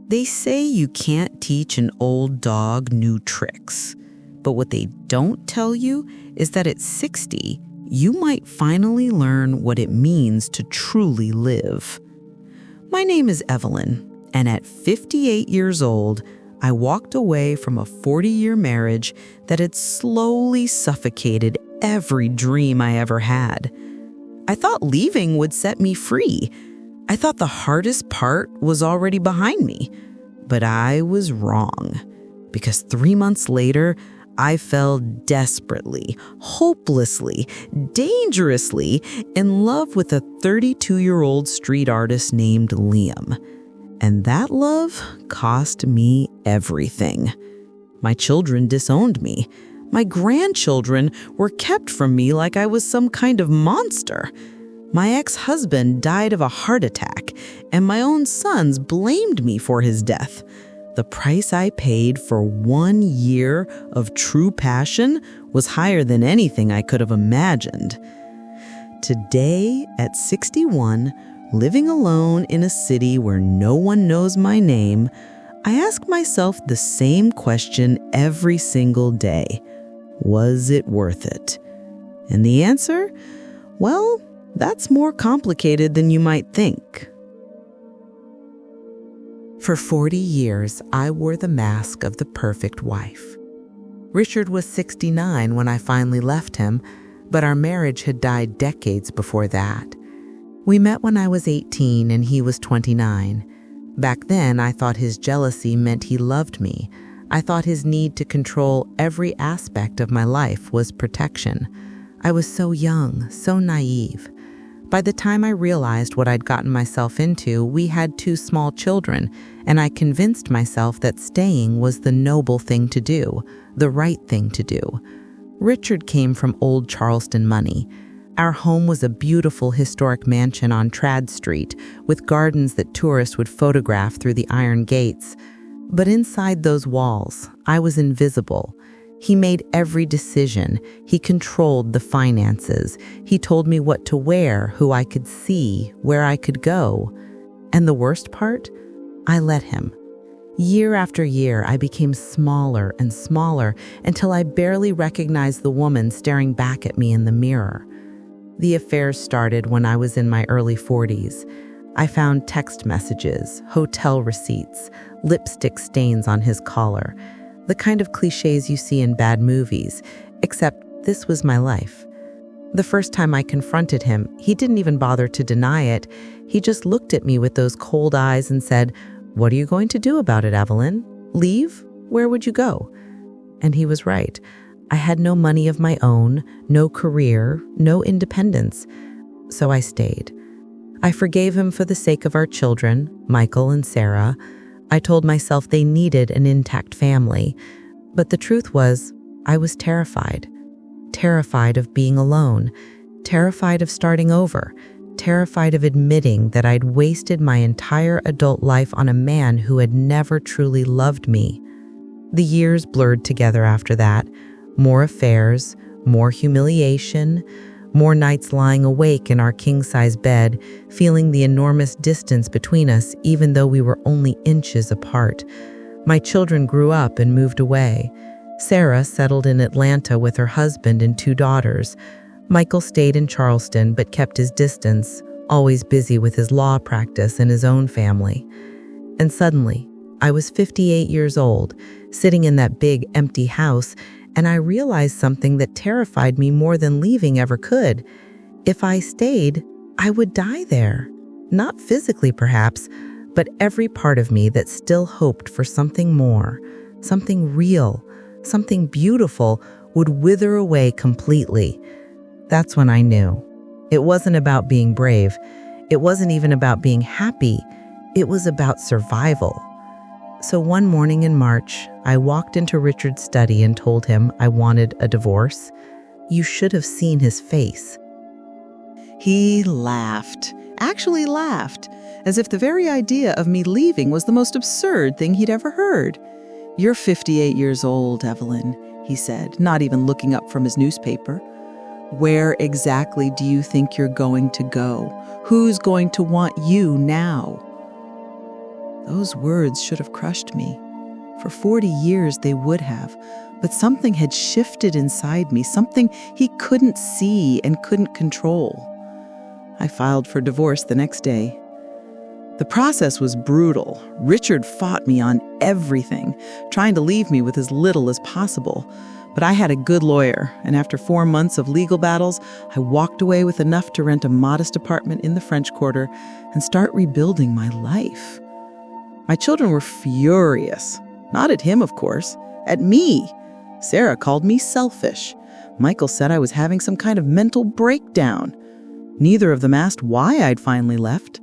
They say you can't teach an old dog new tricks, but what they don't tell you is that at 60, you might finally learn what it means to truly live. My name is Evelyn, and at 58 years old, I walked away from a 40-year marriage that had slowly suffocated every dream I ever had. I thought leaving would set me free. I thought the hardest part was already behind me. But I was wrong, because 3 months later, I fell desperately, hopelessly, dangerously in love with a 32-year-old street artist named Liam. And that love cost me everything. My children disowned me. My grandchildren were kept from me like I was some kind of monster. My ex-husband died of a heart attack, and my own sons blamed me for his death. The price I paid for 1 year of true passion was higher than anything I could have imagined. Today, at 61, living alone in a city where no one knows my name, I ask myself the same question every single day. Was it worth it? And the answer? Well, that's more complicated than you might think. For 40 years, I wore the mask of the perfect wife. Richard was 69 when I finally left him, but our marriage had died decades before that. We met when I was 18 and he was 29. Back then, I thought his jealousy meant he loved me. I thought his need to control every aspect of my life was protection. I was so young, so naive. By the time I realized what I'd gotten myself into, we had 2 small children, and I convinced myself that staying was the noble thing to do, the right thing to do. Richard came from old Charleston money. Our home was a beautiful historic mansion on Trad Street, with gardens that tourists would photograph through the iron gates. But inside those walls, I was invisible. He made every decision. He controlled the finances. He told me what to wear, who I could see, where I could go. And the worst part? I let him. Year after year, I became smaller and smaller until I barely recognized the woman staring back at me in the mirror. The affair started when I was in my early 40s. I found text messages, hotel receipts, lipstick stains on his collar, the kind of cliches you see in bad movies, except this was my life. The first time I confronted him, he didn't even bother to deny it. He just looked at me with those cold eyes and said, "What are you going to do about it, Evelyn? Leave? Where would you go?" And he was right. I had no money of my own, no career, no independence. So I stayed. I forgave him for the sake of our children, Michael and Sarah. I told myself they needed an intact family. But the truth was, I was terrified. Terrified of being alone. Terrified of starting over. Terrified of admitting that I'd wasted my entire adult life on a man who had never truly loved me. The years blurred together after that. More affairs, more humiliation, more nights lying awake in our king-size bed, feeling the enormous distance between us even though we were only inches apart. My children grew up and moved away. Sarah settled in Atlanta with her husband and 2 daughters. Michael stayed in Charleston but kept his distance, always busy with his law practice and his own family. And suddenly, I was 58 years old, sitting in that big, empty house, and I realized something that terrified me more than leaving ever could. If I stayed, I would die there. Not physically, perhaps, but every part of me that still hoped for something more, something real, something beautiful, would wither away completely. That's when I knew. It wasn't about being brave. It wasn't even about being happy. It was about survival. So one morning in March, I walked into Richard's study and told him I wanted a divorce. You should have seen his face. He laughed, actually laughed, as if the very idea of me leaving was the most absurd thing he'd ever heard. "You're 58 years old, Evelyn," he said, not even looking up from his newspaper. "Where exactly do you think you're going to go? Who's going to want you now?" Those words should have crushed me. For 40 years they would have, but something had shifted inside me, something he couldn't see and couldn't control. I filed for divorce the next day. The process was brutal. Richard fought me on everything, trying to leave me with as little as possible. But I had a good lawyer, and after 4 months of legal battles, I walked away with enough to rent a modest apartment in the French Quarter and start rebuilding my life. My children were furious. Not at him, of course. At me. Sarah called me selfish. Michael said I was having some kind of mental breakdown. Neither of them asked why I'd finally left.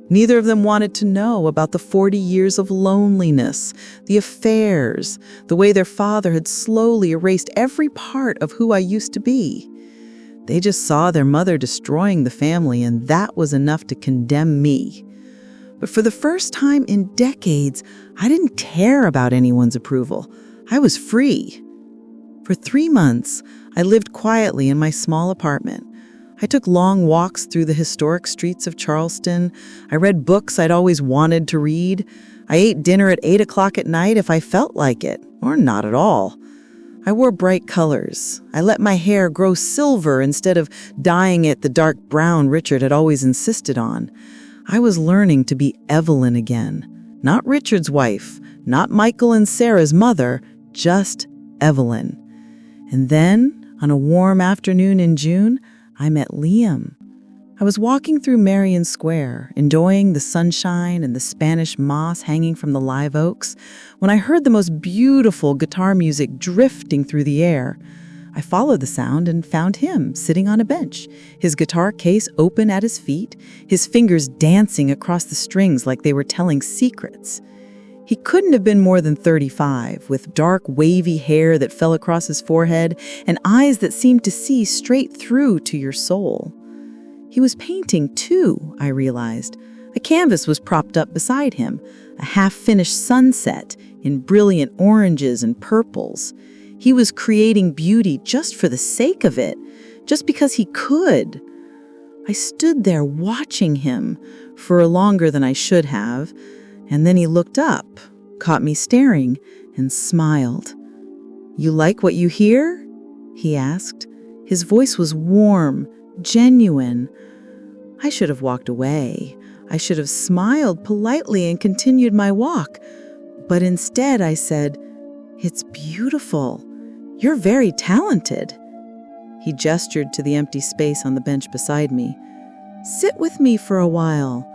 Neither of them wanted to know about the 40 years of loneliness, the affairs, the way their father had slowly erased every part of who I used to be. They just saw their mother destroying the family, and that was enough to condemn me. But for the first time in decades, I didn't care about anyone's approval. I was free. For 3 months, I lived quietly in my small apartment. I took long walks through the historic streets of Charleston. I read books I'd always wanted to read. I ate dinner at 8 o'clock at night if I felt like it, or not at all. I wore bright colors. I let my hair grow silver instead of dyeing it the dark brown Richard had always insisted on. I was learning to be Evelyn again. Not Richard's wife, not Michael and Sarah's mother, just Evelyn. And then, on a warm afternoon in June, I met Liam. I was walking through Marion Square, enjoying the sunshine and the Spanish moss hanging from the live oaks, when I heard the most beautiful guitar music drifting through the air. I followed the sound and found him sitting on a bench, his guitar case open at his feet, his fingers dancing across the strings like they were telling secrets. He couldn't have been more than 35, with dark, wavy hair that fell across his forehead and eyes that seemed to see straight through to your soul. He was painting, too, I realized. A canvas was propped up beside him, a half-finished sunset in brilliant oranges and purples. He was creating beauty just for the sake of it, just because he could. I stood there watching him for longer than I should have, and then he looked up, caught me staring, and smiled. "You like what you hear?" he asked. His voice was warm, genuine. I should have walked away. I should have smiled politely and continued my walk. But instead I said, "It's beautiful. You're very talented." He gestured to the empty space on the bench beside me. "Sit with me for a while.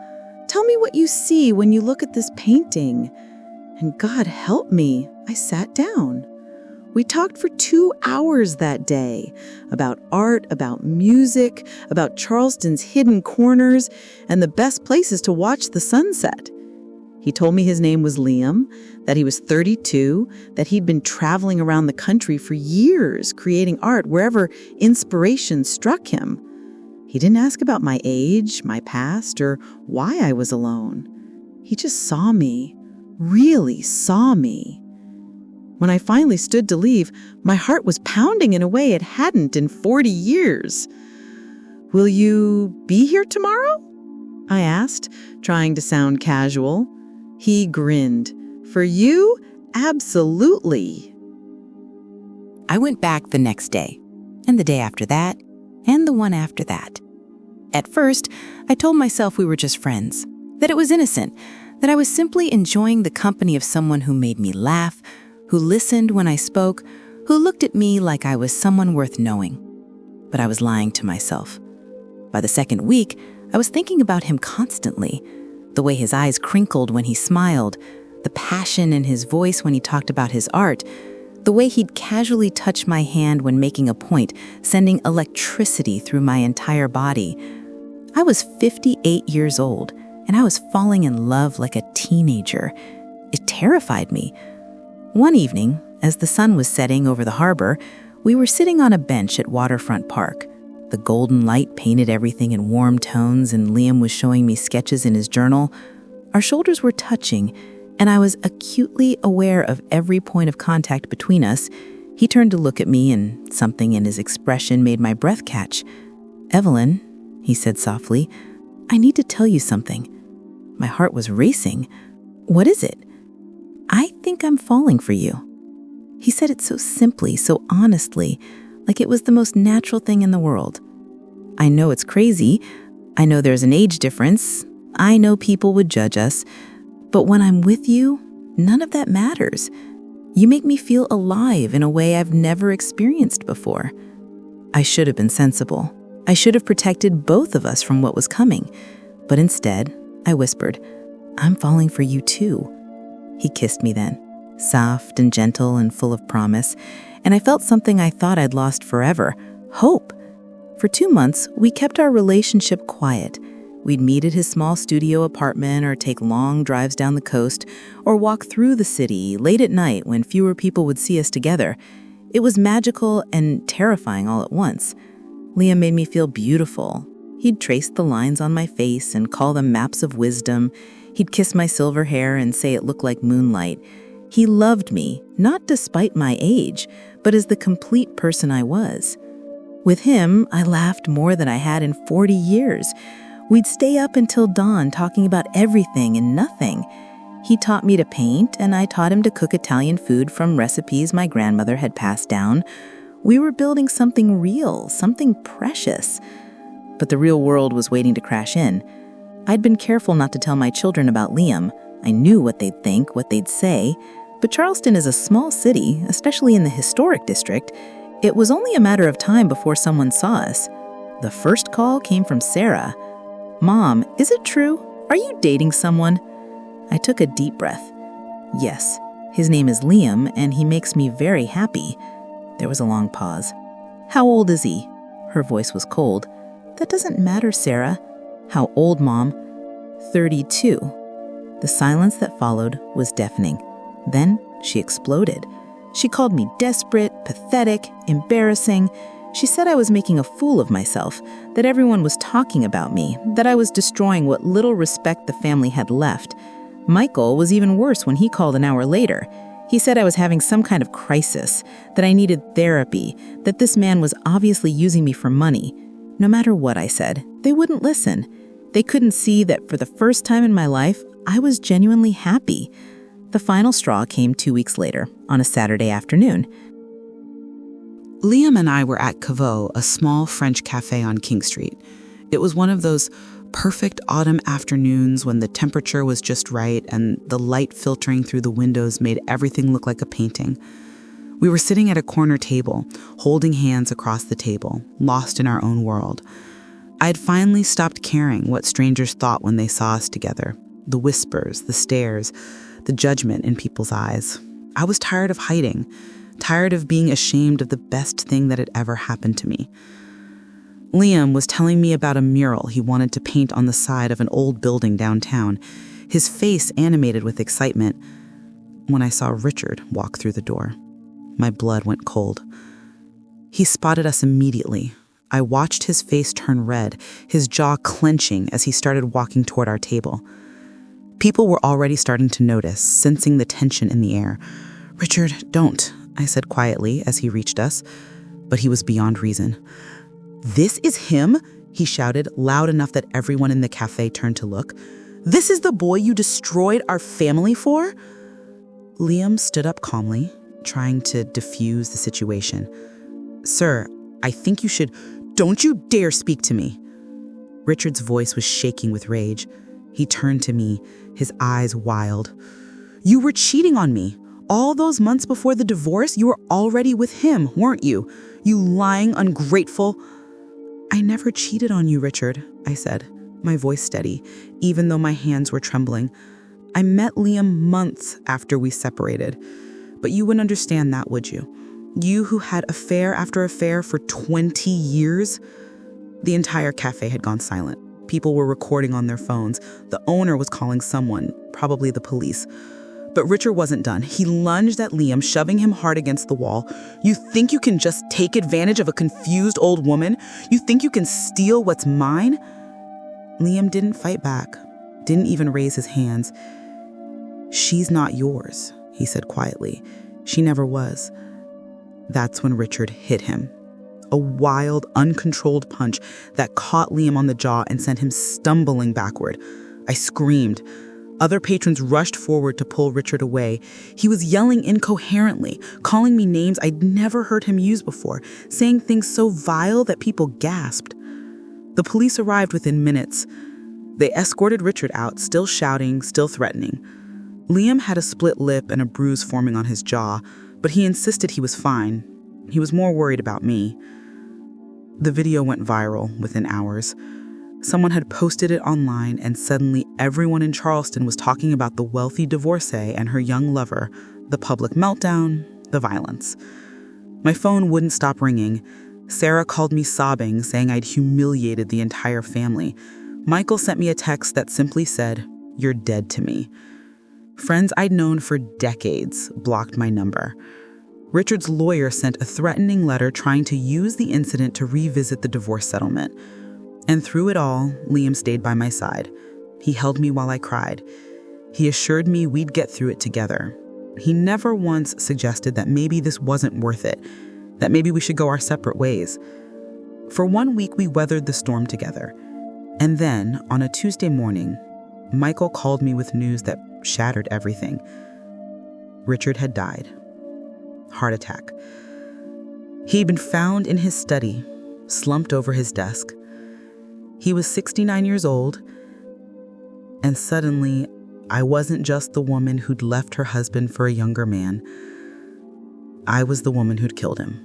Tell me what you see when you look at this painting." And God help me, I sat down. We talked for 2 hours that day about art, about music, about Charleston's hidden corners, and the best places to watch the sunset. He told me his name was Liam, that he was 32, that he'd been traveling around the country for years, creating art wherever inspiration struck him. He didn't ask about my age, my past, or why I was alone. He just saw me, really saw me. When I finally stood to leave, my heart was pounding in a way it hadn't in 40 years. "Will you be here tomorrow?" I asked, trying to sound casual. He grinned. "For you, absolutely." I went back the next day, and the day after that, and the one after that. At first, I told myself we were just friends, that it was innocent, that I was simply enjoying the company of someone who made me laugh, who listened when I spoke, who looked at me like I was someone worth knowing. But I was lying to myself. By the second week, I was thinking about him constantly, the way his eyes crinkled when he smiled, the passion in his voice when he talked about his art, the way he'd casually touch my hand when making a point, sending electricity through my entire body. I was 58 years old, and I was falling in love like a teenager. It terrified me. One evening, as the sun was setting over the harbor, we were sitting on a bench at Waterfront Park. The golden light painted everything in warm tones, and Liam was showing me sketches in his journal. Our shoulders were touching, and I was acutely aware of every point of contact between us. He turned to look at me, and something in his expression made my breath catch. "Evelyn," he said softly, "I need to tell you something." My heart was racing. "What is it?" "I think I'm falling for you." He said it so simply, so honestly, like it was the most natural thing in the world. I know it's crazy. I know there's an age difference. I know people would judge us. But when I'm with you, none of that matters. You make me feel alive in a way I've never experienced before. I should have been sensible. I should have protected both of us from what was coming. But instead, I whispered, "I'm falling for you too." He kissed me then, soft and gentle and full of promise, and I felt something I thought I'd lost forever, hope. For 2 months, we kept our relationship quiet. We'd meet at his small studio apartment or take long drives down the coast or walk through the city late at night when fewer people would see us together. It was magical and terrifying all at once. Liam made me feel beautiful. He'd trace the lines on my face and call them maps of wisdom. He'd kiss my silver hair and say it looked like moonlight. He loved me, not despite my age, but as the complete person I was. With him, I laughed more than I had in 40 years. We'd stay up until dawn talking about everything and nothing. He taught me to paint, and I taught him to cook Italian food from recipes my grandmother had passed down. We were building something real, something precious. But the real world was waiting to crash in. I'd been careful not to tell my children about Liam. I knew what they'd think, what they'd say. But Charleston is a small city, especially in the historic district. It was only a matter of time before someone saw us. The first call came from Sarah. "Mom, is it true? Are you dating someone?" I took a deep breath. "Yes, his name is Liam, and he makes me very happy." There was a long pause. "How old is he?" Her voice was cold. "That doesn't matter, Sarah." "How old, Mom?" 32. The silence that followed was deafening. Then she exploded. She called me desperate, pathetic, embarrassing. She said I was making a fool of myself, that everyone was talking about me, that I was destroying what little respect the family had left. Michael was even worse when he called an hour later. He said I was having some kind of crisis, that I needed therapy, that this man was obviously using me for money. No matter what I said, they wouldn't listen. They couldn't see that for the first time in my life, I was genuinely happy. The final straw came 2 weeks later, on a Saturday afternoon. Liam and I were at Caveau, a small French cafe on King Street. It was one of those perfect autumn afternoons when the temperature was just right and the light filtering through the windows made everything look like a painting. We were sitting at a corner table, holding hands across the table, lost in our own world. I had finally stopped caring what strangers thought when they saw us together. The whispers, the stares, the judgment in people's eyes. I was tired of hiding, tired of being ashamed of the best thing that had ever happened to me. Liam was telling me about a mural he wanted to paint on the side of an old building downtown, his face animated with excitement. When I saw Richard walk through the door, my blood went cold. He spotted us immediately. I watched his face turn red, his jaw clenching as he started walking toward our table. People were already starting to notice, sensing the tension in the air. "Richard, don't," I said quietly as he reached us, but he was beyond reason. "This is him?" he shouted, loud enough that everyone in the cafe turned to look. "This is the boy you destroyed our family for?" Liam stood up calmly, trying to diffuse the situation. "Sir, I think you should... Don't you dare speak to me!" Richard's voice was shaking with rage. He turned to me, his eyes wild. "You were cheating on me. All those months before the divorce, you were already with him, weren't you? You lying, ungrateful..." "I never cheated on you, Richard," I said, my voice steady, even though my hands were trembling. "I met Liam months after we separated. But you wouldn't understand that, would you? You who had affair after affair for 20 years? The entire cafe had gone silent. People were recording on their phones. The owner was calling someone, probably the police. But Richard wasn't done. He lunged at Liam, shoving him hard against the wall. "You think you can just take advantage of a confused old woman? You think you can steal what's mine?" Liam didn't fight back, didn't even raise his hands. "She's not yours," he said quietly. "She never was." That's when Richard hit him. A wild, uncontrolled punch that caught Liam on the jaw and sent him stumbling backward. I screamed. Other patrons rushed forward to pull Richard away. He was yelling incoherently, calling me names I'd never heard him use before, saying things so vile that people gasped. The police arrived within minutes. They escorted Richard out, still shouting, still threatening. Liam had a split lip and a bruise forming on his jaw, but he insisted he was fine. He was more worried about me. The video went viral within hours. Someone had posted it online, and suddenly everyone in Charleston was talking about the wealthy divorcee and her young lover, the public meltdown, the violence. My phone wouldn't stop ringing. Sarah called me sobbing, saying I'd humiliated the entire family. Michael sent me a text that simply said, "You're dead to me." Friends I'd known for decades blocked my number. Richard's lawyer sent a threatening letter trying to use the incident to revisit the divorce settlement. And through it all, Liam stayed by my side. He held me while I cried. He assured me we'd get through it together. He never once suggested that maybe this wasn't worth it, that maybe we should go our separate ways. For 1 week, we weathered the storm together. And then, on a Tuesday morning, Michael called me with news that shattered everything. Richard had died. Heart attack. He'd been found in his study, slumped over his desk. He was 69 years old, and suddenly, I wasn't just the woman who'd left her husband for a younger man. I was the woman who'd killed him.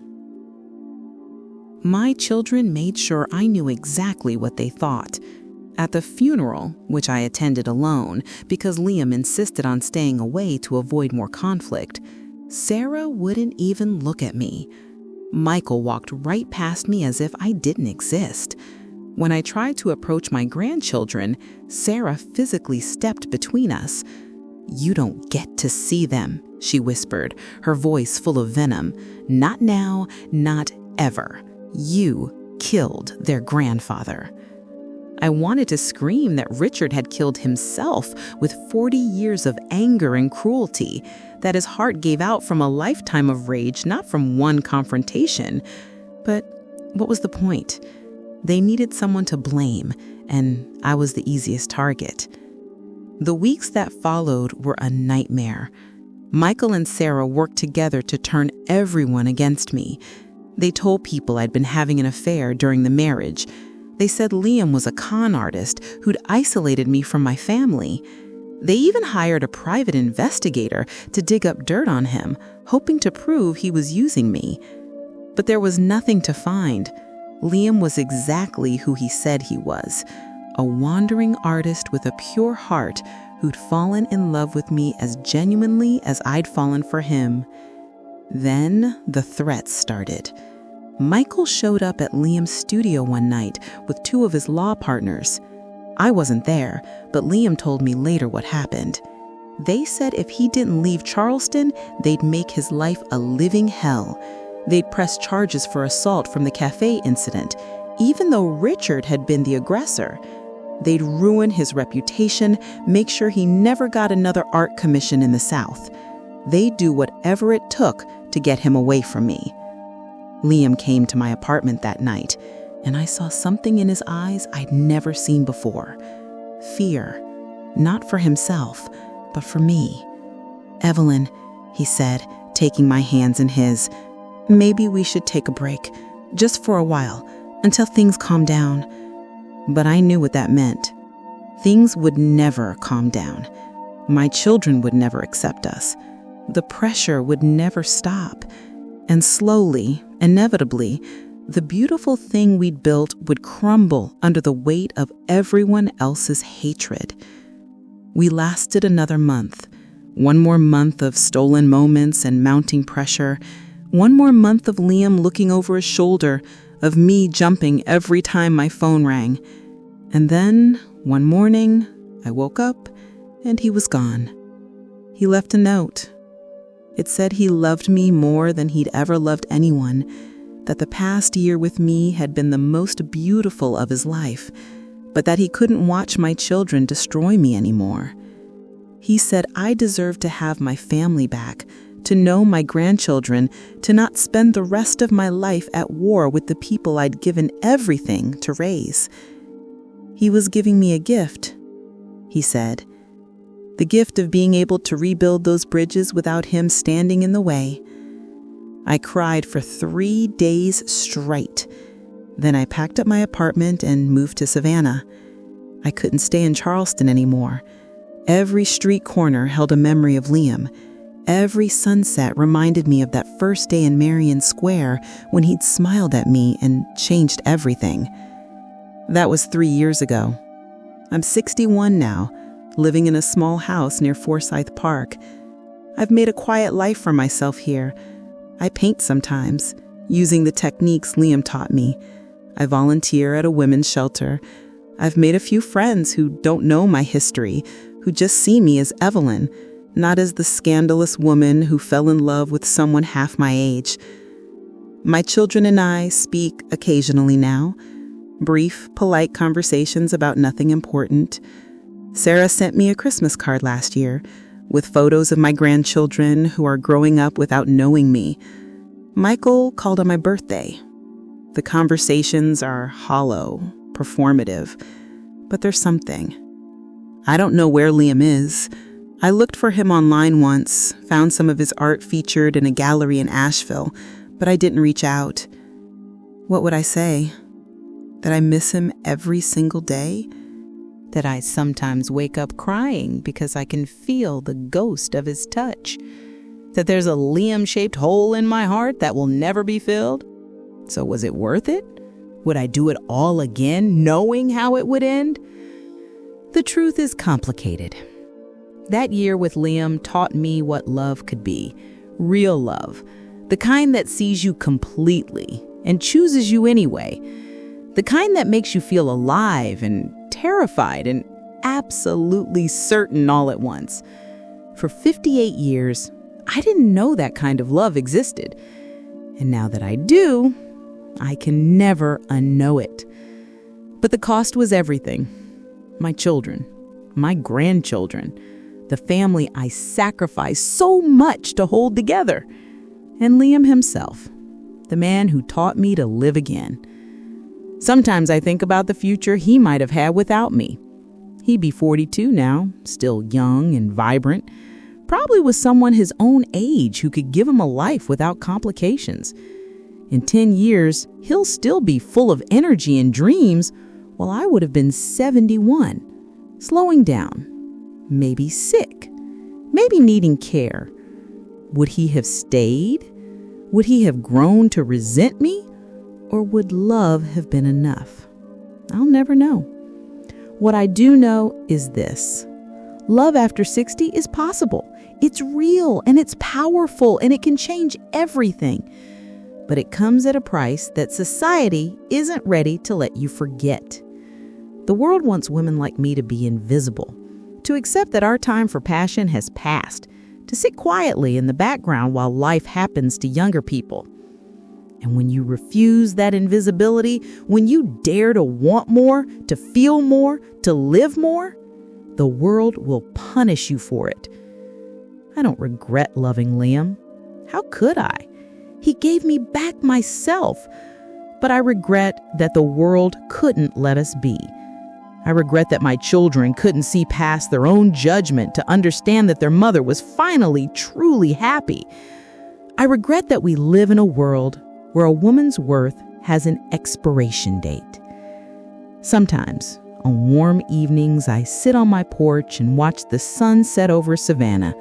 My children made sure I knew exactly what they thought. At the funeral, which I attended alone because Liam insisted on staying away to avoid more conflict, Sarah wouldn't even look at me. Michael walked right past me as if I didn't exist. When I tried to approach my grandchildren, Sarah physically stepped between us. "You don't get to see them," she whispered, her voice full of venom. "Not now, not ever. You killed their grandfather." I wanted to scream that Richard had killed himself with 40 years of anger and cruelty, that his heart gave out from a lifetime of rage, not from one confrontation. But what was the point? They needed someone to blame, and I was the easiest target. The weeks that followed were a nightmare. Michael and Sarah worked together to turn everyone against me. They told people I'd been having an affair during the marriage. They said Liam was a con artist who'd isolated me from my family. They even hired a private investigator to dig up dirt on him, hoping to prove he was using me. But there was nothing to find. Liam was exactly who he said he was, a wandering artist with a pure heart who'd fallen in love with me as genuinely as I'd fallen for him. Then the threats started. Michael showed up at Liam's studio one night with 2 of his law partners. I wasn't there, but Liam told me later what happened. They said if he didn't leave Charleston, they'd make his life a living hell. They'd press charges for assault from the cafe incident, even though Richard had been the aggressor. They'd ruin his reputation, make sure he never got another art commission in the South. They'd do whatever it took to get him away from me. Liam came to my apartment that night, and I saw something in his eyes I'd never seen before. Fear, not for himself, but for me. "Evelyn," he said, taking my hands in his, "maybe we should take a break, just for a while, until things calm down." But I knew what that meant. Things would never calm down. My children would never accept us. The pressure would never stop. And slowly, inevitably, the beautiful thing we'd built would crumble under the weight of everyone else's hatred. We lasted another month. One more month of stolen moments and mounting pressure. One more month of Liam looking over his shoulder, of me jumping every time my phone rang. And then, one morning, I woke up and he was gone. He left a note. It said he loved me more than he'd ever loved anyone, that the past year with me had been the most beautiful of his life, but that he couldn't watch my children destroy me anymore. He said I deserved to have my family back, to know my grandchildren, to not spend the rest of my life at war with the people I'd given everything to raise. He was giving me a gift, he said, the gift of being able to rebuild those bridges without him standing in the way. I cried for 3 days straight. Then I packed up my apartment and moved to Savannah. I couldn't stay in Charleston anymore. Every street corner held a memory of Liam. Every sunset reminded me of that first day in Marion Square when he'd smiled at me and changed everything. That was 3 years ago. I'm 61 now, living in a small house near Forsyth Park. I've made a quiet life for myself here. I paint sometimes, using the techniques Liam taught me. I volunteer at a women's shelter. I've made a few friends who don't know my history, who just see me as Evelyn, not as the scandalous woman who fell in love with someone half my age. My children and I speak occasionally now, brief, polite conversations about nothing important. Sarah sent me a Christmas card last year with photos of my grandchildren who are growing up without knowing me. Michael called on my birthday. The conversations are hollow, performative, but there's something. I don't know where Liam is. I looked for him online once, found some of his art featured in a gallery in Asheville, but I didn't reach out. What would I say? That I miss him every single day? That I sometimes wake up crying because I can feel the ghost of his touch? That there's a Liam-shaped hole in my heart that will never be filled? So was it worth it? Would I do it all again, knowing how it would end? The truth is complicated. That year with Liam taught me what love could be. Real love. The kind that sees you completely and chooses you anyway. The kind that makes you feel alive and terrified and absolutely certain all at once. For 58 years, I didn't know that kind of love existed. And now that I do, I can never unknow it. But the cost was everything. My children, my grandchildren, the family I sacrificed so much to hold together, and Liam himself, the man who taught me to live again. Sometimes I think about the future he might have had without me. He'd be 42 now, still young and vibrant, probably with someone his own age who could give him a life without complications. In 10 years, he'll still be full of energy and dreams, while I would have been 71, slowing down, maybe sick, maybe needing care. Would he have stayed? Would he have grown to resent me? Or would love have been enough? I'll never know. What I do know is this. Love after 60 is possible. It's real and it's powerful and it can change everything. But it comes at a price that society isn't ready to let you forget. The world wants women like me to be invisible, to accept that our time for passion has passed, to sit quietly in the background while life happens to younger people. And when you refuse that invisibility, when you dare to want more, to feel more, to live more, the world will punish you for it. I don't regret loving Liam. How could I? He gave me back myself. But I regret that the world couldn't let us be. I regret that my children couldn't see past their own judgment to understand that their mother was finally truly happy. I regret that we live in a world where a woman's worth has an expiration date. Sometimes, on warm evenings, I sit on my porch and watch the sun set over Savannah,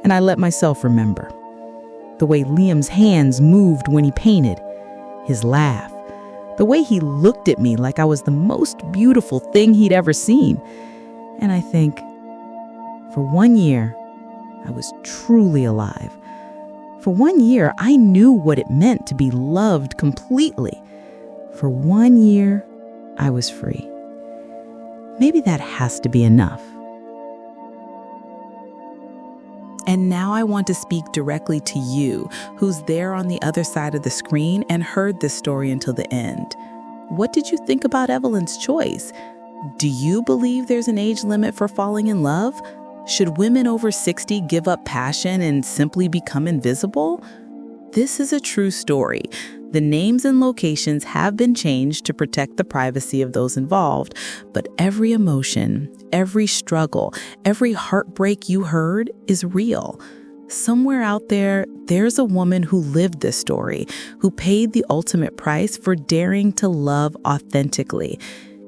and I let myself remember the way Liam's hands moved when he painted, his laugh, the way he looked at me like I was the most beautiful thing he'd ever seen. And I think, for 1 year, I was truly alive. For 1 year, I knew what it meant to be loved completely. For 1 year, I was free. Maybe that has to be enough. And now I want to speak directly to you, who's there on the other side of the screen and heard this story until the end. What did you think about Evelyn's choice? Do you believe there's an age limit for falling in love? Should women over 60 give up passion and simply become invisible? This is a true story. The names and locations have been changed to protect the privacy of those involved, but every emotion, every struggle, every heartbreak you heard is real. Somewhere out there, there's a woman who lived this story, who paid the ultimate price for daring to love authentically.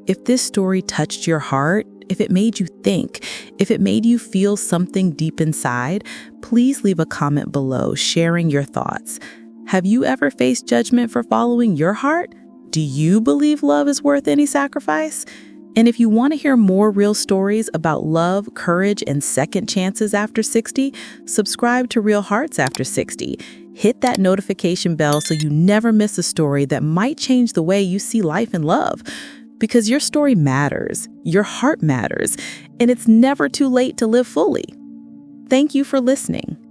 If this story touched your heart, if it made you think, if it made you feel something deep inside, please leave a comment below sharing your thoughts. Have you ever faced judgment for following your heart? Do you believe love is worth any sacrifice? And if you want to hear more real stories about love, courage, and second chances after 60, subscribe to Real Hearts After 60. Hit that notification bell so you never miss a story that might change the way you see life and love. Because your story matters, your heart matters, and it's never too late to live fully. Thank you for listening.